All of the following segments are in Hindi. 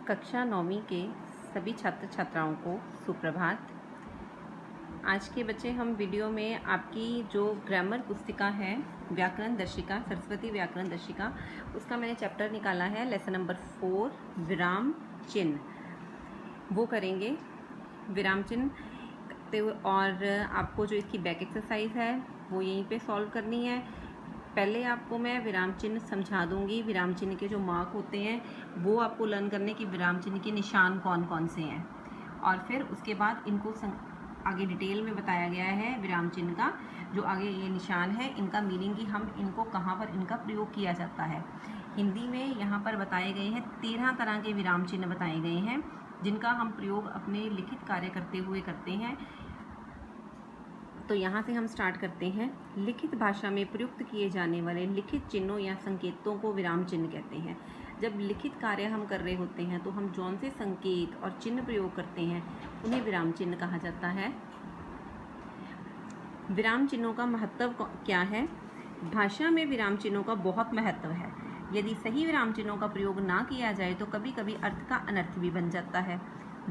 कक्षा 9वीं के सभी छात्र छात्राओं को सुप्रभात। आज के बच्चे हम वीडियो में आपकी जो ग्रामर पुस्तिका है व्याकरण दर्शिका, सरस्वती व्याकरण दर्शिका, उसका मैंने चैप्टर निकाला है लेसन नंबर 4 विराम चिन्ह, वो करेंगे विराम चिन्ह। और आपको जो इसकी बैक एक्सरसाइज है वो यहीं पे सॉल्व करनी है। पहले आपको मैं विराम चिन्ह समझा दूंगी, विराम चिन्ह के जो मार्क होते हैं वो आपको लर्न करने की, विराम चिन्ह के निशान कौन कौन से हैं, और फिर उसके बाद इनको आगे डिटेल में बताया गया है विराम चिन्ह का जो आगे ये निशान है, इनका मीनिंग कि हम इनको कहाँ पर इनका प्रयोग किया जाता है। हिंदी में यहाँ पर बताए गए हैं 13 तरह के विराम चिन्ह बताए गए हैं जिनका हम प्रयोग अपने लिखित कार्य करते हुए करते हैं। तो यहाँ से हम स्टार्ट करते हैं। लिखित भाषा में प्रयुक्त किए जाने वाले लिखित चिन्हों या संकेतों को विराम चिन्ह कहते हैं। जब लिखित कार्य हम कर रहे होते हैं तो हम जौन से संकेत और चिन्ह प्रयोग करते हैं उन्हें विराम चिन्ह कहा जाता है। विराम चिन्हों का महत्व क्या है? भाषा में विराम चिन्हों का बहुत महत्व है। यदि सही विराम चिन्हों का प्रयोग ना किया जाए तो कभी कभी अर्थ का अनर्थ भी बन जाता है।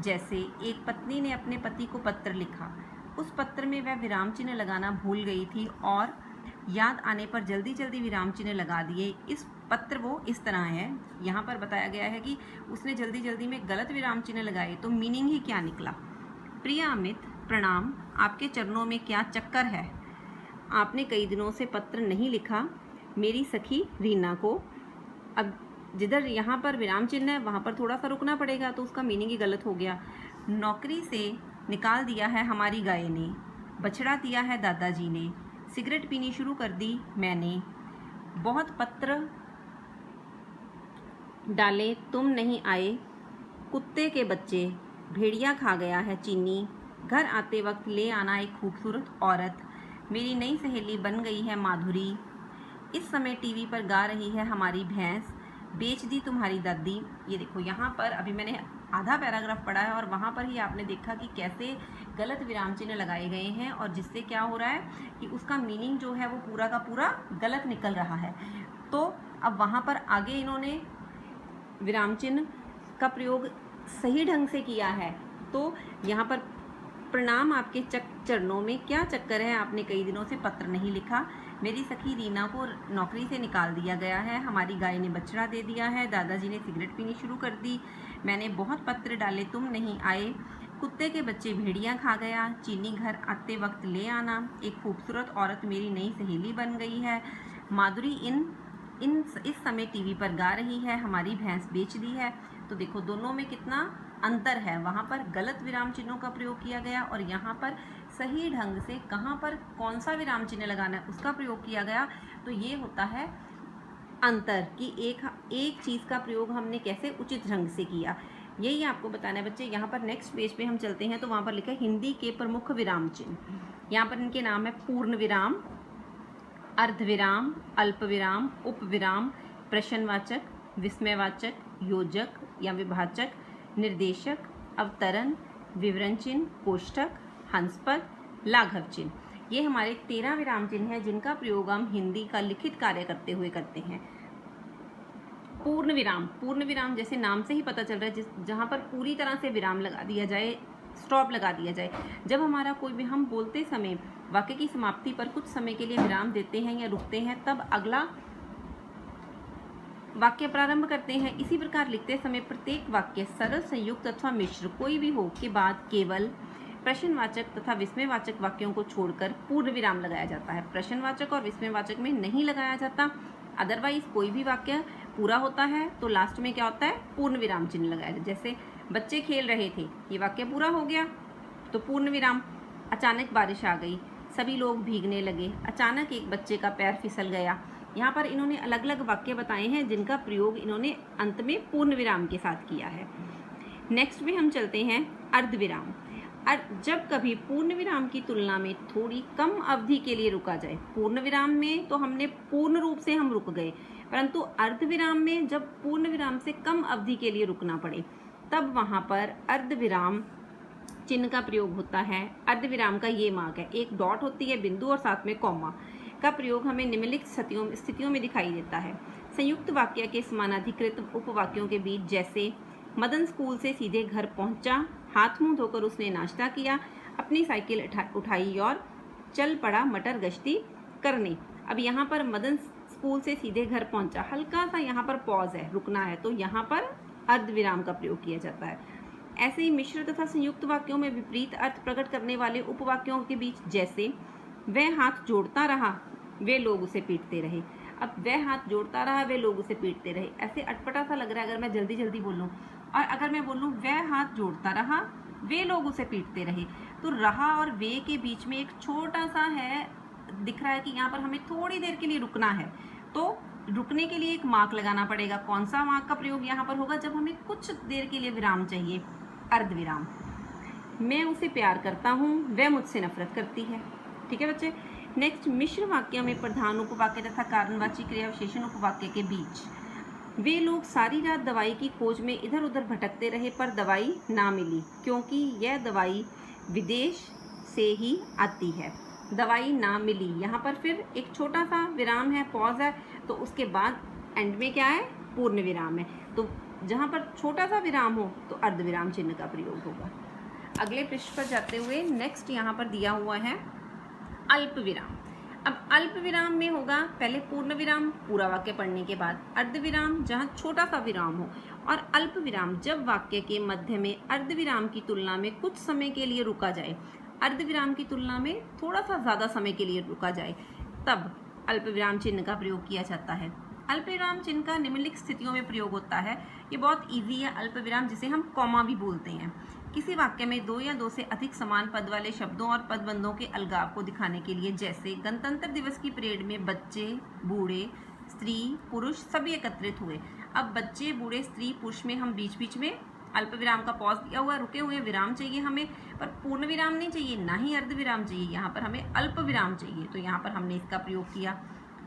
जैसे एक पत्नी ने अपने पति को पत्र लिखा, उस पत्र में वह विराम चिन्ह लगाना भूल गई थी और याद आने पर जल्दी जल्दी विराम चिन्ह लगा दिए। इस पत्र वो इस तरह है, यहाँ पर बताया गया है कि उसने जल्दी जल्दी में गलत विराम चिन्ह लगाए, तो मीनिंग ही क्या निकला? प्रिय अमित, प्रणाम, आपके चरणों में क्या चक्कर है? आपने कई दिनों से पत्र नहीं लिखा मेरी सखी रीना को। अब जिधर यहाँ पर विराम चिन्ह है वहाँ पर थोड़ा सा रुकना पड़ेगा, तो उसका मीनिंग ही गलत हो गया। नौकरी से निकाल दिया है हमारी गाय ने, बछड़ा दिया है दादाजी ने, सिगरेट पीनी शुरू कर दी मैंने, बहुत पत्र डाले तुम नहीं आए, कुत्ते के बच्चे, भेड़िया खा गया है चीनी, घर आते वक्त ले आना एक खूबसूरत औरत, मेरी नई सहेली बन गई है माधुरी, इस समय टीवी पर गा रही है हमारी भैंस, बेच दी तुम्हारी दादी। ये देखो यहाँ पर अभी मैंने आधा पैराग्राफ पढ़ा है और वहाँ पर ही आपने देखा कि कैसे गलत विराम चिन्ह लगाए गए हैं और जिससे क्या हो रहा है कि उसका मीनिंग जो है वो पूरा का पूरा गलत निकल रहा है। तो अब वहाँ पर आगे इन्होंने विराम चिन्ह का प्रयोग सही ढंग से किया है। तो यहाँ पर प्रणाम, आपके चरणों में क्या चक्कर है, आपने कई दिनों से पत्र नहीं लिखा, मेरी सखी रीना को नौकरी से निकाल दिया गया है, हमारी गाय ने बछड़ा दे दिया है, दादाजी ने सिगरेट पीनी शुरू कर दी, मैंने बहुत पत्र डाले तुम नहीं आए, कुत्ते के बच्चे भेड़िया खा गया, चीनी घर आते वक्त ले आना, एक खूबसूरत औरत मेरी नई सहेली बन गई है, माधुरी इस समय टीवी पर गा रही है, हमारी भैंस बेच दी है। तो देखो दोनों में कितना अंतर है, वहाँ पर गलत विराम चिन्हों का प्रयोग किया गया और यहाँ पर सही ढंग से कहाँ पर कौन सा विराम चिन्ह लगाना है उसका प्रयोग किया गया। तो ये होता है अंतर कि एक चीज़ का प्रयोग हमने कैसे उचित ढंग से किया, यही आपको बताना है बच्चे। यहाँ पर नेक्स्ट पेज पे हम चलते हैं तो वहाँ पर लिखा है हिंदी के प्रमुख विराम चिन्ह। यहाँ पर इनके नाम है पूर्ण विराम, अर्धविराम, अल्पविराम, उपविराम, प्रश्नवाचक, विस्मयवाचक, योजक या विभाजक, निर्देशक, अवतरण, विवरण चिन्ह, कोष्ठक, हंसपद, लाघव चिन्ह। ये हमारे 13 विराम चिन्ह हैं जिनका प्रयोग हम हिंदी का लिखित कार्य करते हुए करते हैं। पूर्ण विराम, पूर्ण विराम जैसे नाम से ही पता चल रहा है जहाँ पर पूरी तरह से विराम लगा दिया जाए, स्टॉप लगा दिया जाए। जब हमारा कोई भी हम बोलते समय वाक्य की समाप्ति पर कुछ समय के लिए विराम देते हैं या रुकते हैं तब अगला वाक्य प्रारंभ करते हैं। इसी प्रकार लिखते समय प्रत्येक वाक्य सरल, संयुक्त अथवा मिश्र कोई भी हो के बाद केवल प्रश्नवाचक तथा विस्मयवाचक वाक्यों को छोड़कर पूर्ण विराम लगाया जाता है। प्रश्नवाचक और विस्मयवाचक में नहीं लगाया जाता। अदरवाइज कोई भी वाक्य पूरा होता है तो लास्ट में क्या होता है, पूर्ण विराम चिन्ह लगाया जाता है। जैसे बच्चे खेल रहे थे, ये वाक्य पूरा हो गया तो पूर्ण विराम। अचानक बारिश आ गई, सभी लोग भीगने लगे, अचानक एक बच्चे का पैर फिसल गया। यहाँ पर इन्होंने अलग अलग वाक्य बताए हैं जिनका प्रयोग इन्होंने अंत में पूर्ण विराम के साथ किया है। नेक्स्ट में हम चलते हैं अर्धविराम। जब कभी पूर्ण विराम की तुलना में थोड़ी कम अवधि के लिए रुका जाए, पूर्ण विराम में तो हमने पूर्ण रूप से हम रुक गए, परंतु अर्धविराम में जब पूर्ण विराम से कम अवधि के लिए रुकना पड़े तब वहाँ पर अर्धविराम चिन्ह का प्रयोग होता है। अर्धविराम का ये मार्ग है, एक डॉट होती है, बिंदु और साथ में कॉमा का प्रयोग हमें निम्नलिखित स्थितियों में दिखाई देता है। संयुक्त वाक्य के समानाधिकृत उपवाक्यों के बीच, जैसे मदन स्कूल से सीधे घर पहुंचा। हाथ मुंह धोकर उसने नाश्ता किया, अपनी साइकिल उठाई और चल पड़ा मटर गश्ती करने। अब यहाँ पर मदन स्कूल से सीधे घर पहुंचा, हल्का सा यहाँ पर पॉज है, रुकना है, तो यहाँ पर अर्धविराम का प्रयोग किया जाता है। ऐसे ही मिश्र तथा संयुक्त वाक्यों में विपरीत अर्थ प्रकट करने वाले उपवाक्यों के बीच, जैसे वह हाथ जोड़ता रहा, वे लोग उसे पीटते रहे। अब वह हाथ जोड़ता रहा, वे लोग उसे पीटते रहे, ऐसे अटपटा सा लग रहा है अगर मैं जल्दी जल्दी बोलूं। और अगर मैं बोलूं वह हाथ जोड़ता रहा, वे लोग उसे पीटते रहे, तो रहा और वे के बीच में एक छोटा सा है, दिख रहा है कि यहाँ पर हमें थोड़ी देर के लिए रुकना है। तो रुकने के लिए एक मार्क लगाना पड़ेगा। कौन सा मार्क का प्रयोग यहाँ पर होगा? जब हमें कुछ देर के लिए विराम चाहिए, अर्धविराम। मैं उसे प्यार करता हूँ, वह मुझसे नफरत करती है। ठीक है बच्चे। नेक्स्ट, मिश्र वाक्य में प्रधान उपवाक्य तथा कारणवाची क्रिया विशेषण उपवाक्य के बीच, वे लोग सारी रात दवाई की खोज में इधर उधर भटकते रहे पर दवाई ना मिली, क्योंकि यह दवाई विदेश से ही आती है। दवाई ना मिली, यहाँ पर फिर एक छोटा सा विराम है, पॉज है, तो उसके बाद एंड में क्या है? पूर्ण विराम है। तो जहाँ पर छोटा सा विराम हो तो अर्धविराम चिन्ह का प्रयोग होगा। अगले पृष्ठ पर जाते हुए नेक्स्ट यहाँ पर दिया हुआ है अल्प विराम। अब अल्प विराम में होगा पहले पूर्ण विराम पूरा वाक्य पढ़ने के बाद, अर्धविराम जहाँ छोटा सा विराम हो, और अल्प विराम जब वाक्य के मध्य में अर्धविराम की तुलना में कुछ समय के लिए रुका जाए, अर्धविराम की तुलना में थोड़ा सा ज़्यादा समय के लिए रुका जाए, तब अल्प विराम चिन्ह का प्रयोग किया जाता है। अल्प विराम चिन्ह का निम्नलिखित स्थितियों में प्रयोग होता है। ये बहुत इजी है अल्प विराम, जिसे हम कॉमा भी बोलते हैं। किसी वाक्य में दो या दो से अधिक समान पद वाले शब्दों और पदबंधों के अलगाव को दिखाने के लिए, जैसे गणतंत्र दिवस की परेड में बच्चे, बूढ़े, स्त्री, पुरुष सभी एकत्रित हुए। अब बच्चे, बूढ़े, स्त्री, पुरुष में हम बीच बीच में अल्प विराम का पॉज दिया हुआ है, रुके हुए विराम चाहिए हमें, पर पूर्ण विराम नहीं चाहिए, ना ही अर्ध विराम चाहिए, यहाँ पर हमें अल्प विराम चाहिए, तो यहाँ पर हमने इसका प्रयोग किया।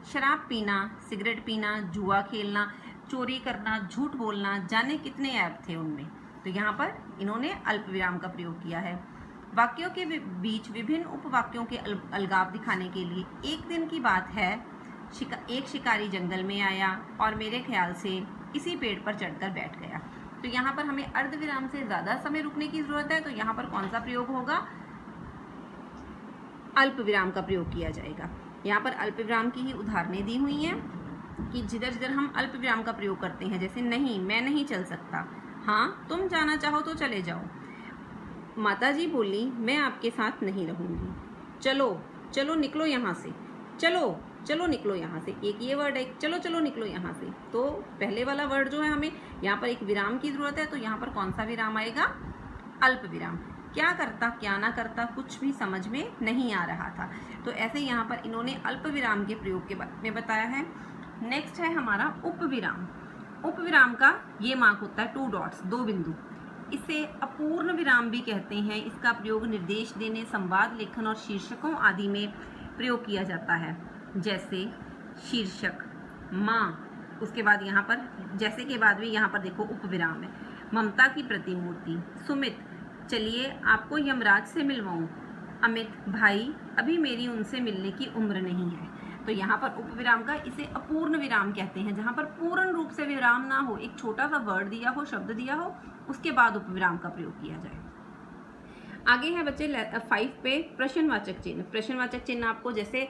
शराब पीना, सिगरेट पीना, जुआ खेलना, चोरी करना, झूठ बोलना, जाने कितने ऐप थे उनमें, तो यहाँ पर इन्होंने अल्प विराम का प्रयोग किया है। वाक्यों के बीच विभिन्न उपवाक्यों के अलगाव दिखाने के लिए, एक दिन की बात है, एक शिकारी जंगल में आया और मेरे ख्याल से इसी पेड़ पर चढ़कर बैठ गया, तो यहाँ पर हमें अर्धविराम से ज़्यादा समय रुकने की ज़रूरत है, तो यहाँ पर कौन सा प्रयोग होगा? अल्प विराम का प्रयोग किया जाएगा। यहाँ पर अल्प विराम की ही उदाहरणें दी हुई हैं कि जिधर जिधर हम अल्प विराम का प्रयोग करते हैं, जैसे नहीं, मैं नहीं चल सकता, हाँ तुम जाना चाहो तो चले जाओ, माताजी बोली मैं आपके साथ नहीं रहूँगी, चलो चलो निकलो यहाँ से, चलो चलो निकलो यहाँ से, एक ये वर्ड है, चलो चलो निकलो यहाँ से, तो पहले वाला वर्ड जो है हमें यहाँ पर एक विराम की ज़रूरत है, तो यहाँ पर कौन सा विराम आएगा? अल्प विराम। क्या करता क्या ना करता कुछ भी समझ में नहीं आ रहा था, तो ऐसे यहाँ पर इन्होंने अल्प विराम के प्रयोग के बारे में बताया है। नेक्स्ट है हमारा उपविराम। उपविराम का ये मार्क होता है 2 डॉट्स, 2 बिंदु। इसे अपूर्ण विराम भी कहते हैं। इसका प्रयोग निर्देश देने, संवाद लेखन और शीर्षकों आदि में प्रयोग किया जाता है, जैसे शीर्षक, माँ, उसके बाद यहाँ पर जैसे के बाद भी यहाँ पर देखो उपविराम है, ममता की प्रतिमूर्ति, सुमित, चलिए आपको यमराज से मिलवाऊं, अमित, भाई अभी मेरी उनसे मिलने की उम्र नहीं है, तो यहाँ पर उपविराम का इसे अपूर्ण विराम कहते हैं, जहाँ पर पूर्ण रूप से विराम ना हो, एक छोटा सा वर्ड दिया हो, शब्द दिया हो, उसके बाद उपविराम का प्रयोग किया जाए। आगे है बच्चे 5 पे प्रश्नवाचक चिन्ह। प्रश्नवाचक चिन्ह आपको जैसे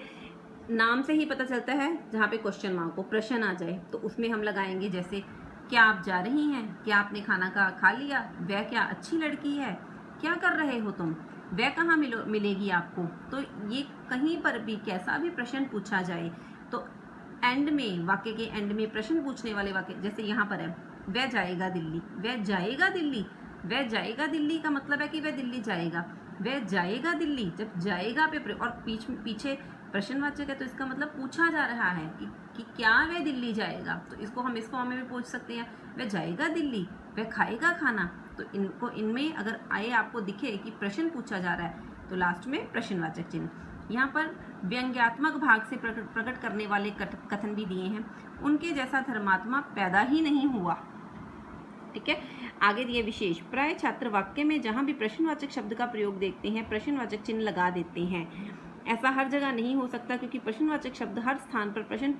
नाम से ही पता चलता है, जहाँ पे क्वेश्चन मार्क को प्रश्न आ जाए तो उसमें हम लगाएंगे, जैसे क्या आप जा रही हैं, क्या आपने खाना खा लिया, वह क्या अच्छी लड़की है, क्या कर रहे हो तुम, वह कहाँ मिलेगी आपको, तो ये कहीं पर भी कैसा भी प्रश्न पूछा जाए तो एंड में, वाक्य के एंड में प्रश्न पूछने वाले वाक्य, जैसे यहाँ पर है वह जाएगा दिल्ली, वह जाएगा दिल्ली, वह जाएगा दिल्ली का मतलब है कि वह दिल्ली जाएगा, वह जाएगा दिल्ली, जब जाएगा पे और पीछे प्रश्नवाचक है तो इसका मतलब पूछा जा रहा है कि क्या वह दिल्ली जाएगा, तो इसको हम इस फॉर्म में भी पूछ सकते हैं, वह जाएगा दिल्ली, वह खाएगा खाना, तो इनको इनमें अगर आए आपको दिखे कि प्रश्न पूछा जा रहा है तो लास्ट में प्रश्नवाचक चिन्ह। यहाँ पर व्यंग्यात्मक भाग से प्रकट करने वाले कथन भी दिए हैं, उनके जैसा धर्मात्मा पैदा ही नहीं हुआ। ठीक है, आगे दिए विशेष, प्राय छात्र वाक्य में जहाँ भी प्रश्नवाचक शब्द का प्रयोग देखते हैं प्रश्नवाचक चिन्ह लगा देते हैं। ऐसा हर जगह नहीं हो सकता, क्योंकि प्रश्नवाचक शब्द हर स्थान पर प्रश्न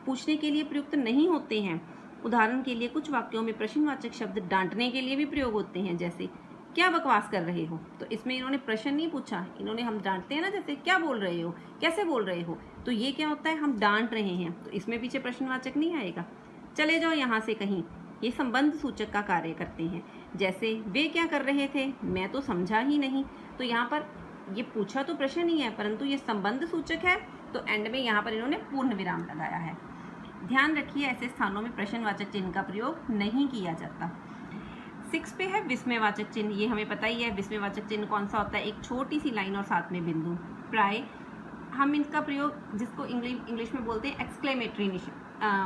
पूछने के लिए प्रयुक्त नहीं होते हैं। उदाहरण के लिए कुछ वाक्यों में प्रश्नवाचक शब्द डांटने के लिए भी प्रयोग होते हैं, जैसे क्या बकवास कर रहे हो। तो इसमें इन्होंने प्रश्न नहीं पूछा, इन्होंने, हम डांटते हैं ना, जैसे क्या बोल रहे हो, कैसे बोल रहे हो, तो ये क्या होता है, हम डांट रहे हैं, तो इसमें पीछे प्रश्नवाचक नहीं आएगा। चले जाओ यहाँ से कहीं, ये संबंध सूचक का कार्य करते हैं। जैसे वे क्या कर रहे थे, मैं तो समझा ही नहीं। तो यहाँ पर ये पूछा तो प्रश्न ही है, परंतु ये संबंध सूचक है, तो एंड में यहाँ पर इन्होंने पूर्ण विराम लगाया है। ध्यान रखिए, ऐसे स्थानों में प्रश्नवाचक चिन्ह का प्रयोग नहीं किया जाता। 6 पे है विस्मयवाचक चिन्ह। ये हमें पता ही है विस्मयवाचक चिन्ह कौन सा होता है, एक छोटी सी लाइन और साथ में बिंदु। प्राय हम इनका प्रयोग, जिसको इंग्लिश में बोलते हैं एक्सक्लेमेटरी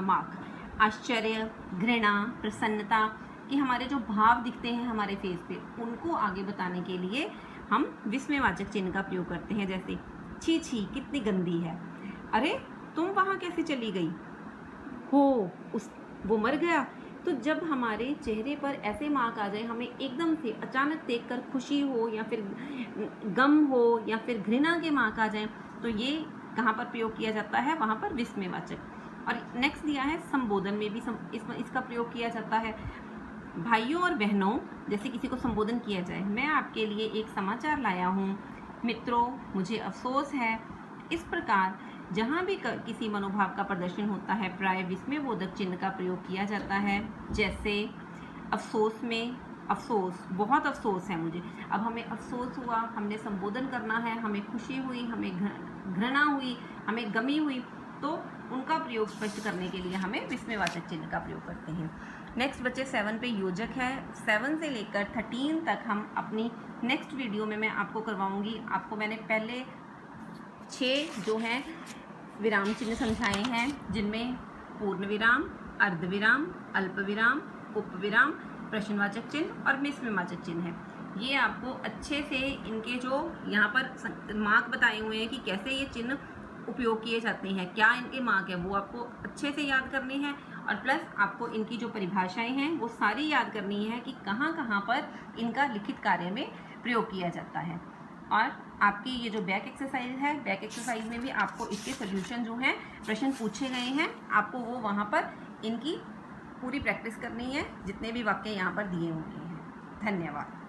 मार्क, आश्चर्य, घृणा, प्रसन्नता, कि हमारे जो भाव दिखते हैं हमारे फेस पे, उनको आगे बताने के लिए हम विस्मयवाचक चिन्ह का प्रयोग करते हैं। जैसे छी छी कितनी गंदी है, अरे तुम वहाँ कैसे चली गई हो, वो मर गया। तो जब हमारे चेहरे पर ऐसे मार्क आ जाए, हमें एकदम से अचानक देखकर खुशी हो या फिर गम हो या फिर घृणा के मार्क आ जाएं, तो ये कहाँ पर प्रयोग किया जाता है, वहाँ पर विस्मयवाचक। और नेक्स्ट दिया है संबोधन में भी इसका प्रयोग किया जाता है। भाइयों और बहनों, जैसे किसी को संबोधन किया जाए, मैं आपके लिए एक समाचार लाया हूँ, मित्रों मुझे अफसोस है। इस प्रकार जहाँ भी किसी मनोभाव का प्रदर्शन होता है, प्राय विस्मयबोधक चिन्ह का प्रयोग किया जाता है। जैसे अफसोस में, अफसोस, बहुत अफसोस है मुझे, अब हमें अफसोस हुआ, हमने संबोधन करना है, हमें खुशी हुई, हमें घृणा हुई, हमें गमी हुई, तो उनका प्रयोग स्पष्ट करने के लिए हमें विस्मयवाचक चिन्ह का प्रयोग करते हैं। नेक्स्ट बच्चे 7 पे योजक है। 7 से लेकर 13 तक हम अपनी नेक्स्ट वीडियो में मैं आपको करवाऊंगी। आपको मैंने पहले 6 जो हैं विराम चिन्ह समझाए हैं, जिनमें पूर्ण विराम, अर्ध विराम, अल्प विराम, उपविराम, प्रश्नवाचक चिन्ह और विस्मयवाचक चिन्ह है। ये आपको अच्छे से इनके जो यहाँ पर मार्क बताए हुए हैं कि कैसे ये चिन्ह उपयोग किए जाते हैं, क्या इनके मार्क है, वो आपको अच्छे से याद करने हैं। और प्लस आपको इनकी जो परिभाषाएं हैं वो सारी याद करनी है कि कहाँ कहाँ पर इनका लिखित कार्य में प्रयोग किया जाता है। और आपकी ये जो बैक एक्सरसाइज है, बैक एक्सरसाइज में भी आपको इसके सोल्यूशन जो हैं, प्रश्न पूछे गए हैं, आपको वो वहाँ पर इनकी पूरी प्रैक्टिस करनी है, जितने भी वाक्य यहाँ पर दिए हुए हैं। धन्यवाद।